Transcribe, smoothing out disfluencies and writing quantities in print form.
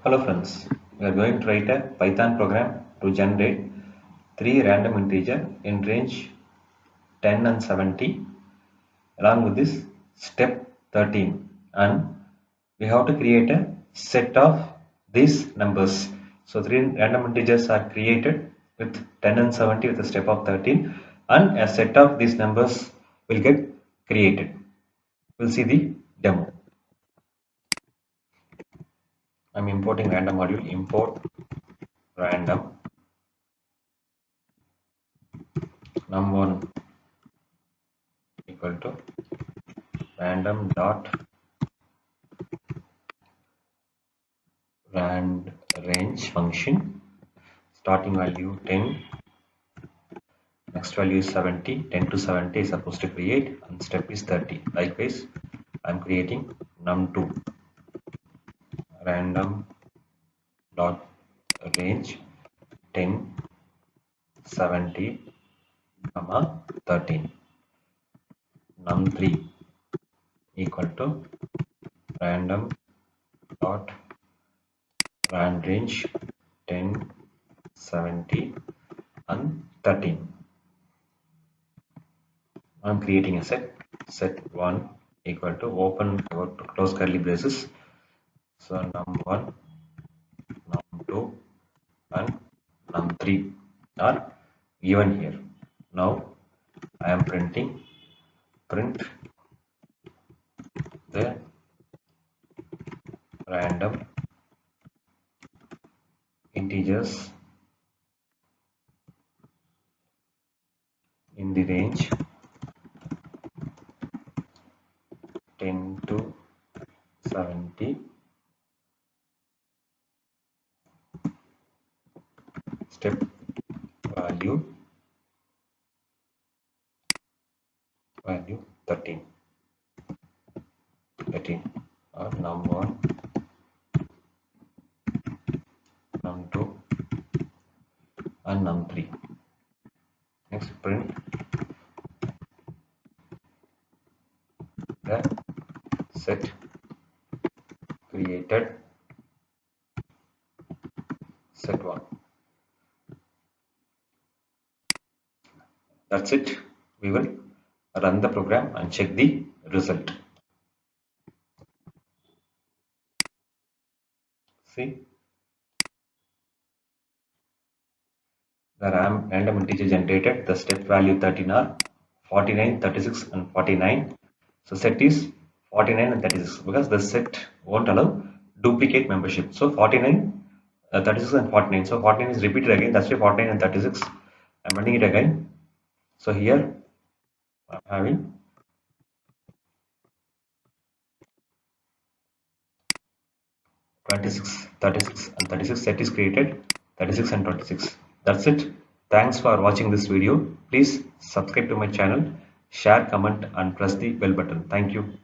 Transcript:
Hello friends, we are going to write a Python program to generate three random integer in range 10 and 70 along with this step 13, and we have to create a set of these numbers. So three random integers are created with 10 and 70 with a step of 13, and a set of these numbers will get created. We'll see the demo. I'm importing random module, import random num1 equal to random dot rand range function, starting value 10, next value is 70, 10 to 70 is supposed to create, and step is 30. Likewise, I'm creating num2 random dot range 10, 70, comma 13. num3 equal to random dot rand range 10, 70, and 13. I'm creating a set1 equal to open close curly braces. So num1, num2, and num3 are given here. Now I am print the random integers in the range 10 to 70, step value 13 or num1, num2, and num3. Next print the set created set1. That's it. We will run the program and check the result. See, the random integer generated, the step value 13 are 49, 36, and 49. So set is 49 and 36 because the set won't allow duplicate membership. So 49, 36, and 49. So 49 is repeated again. That's why 49 and 36. I'm running it again. So here I'm having 26, 36, and 36. Set is created, 36 and 26. That's it. Thanks for watching this video. Please subscribe to my channel, share, comment, and press the bell button. Thank you.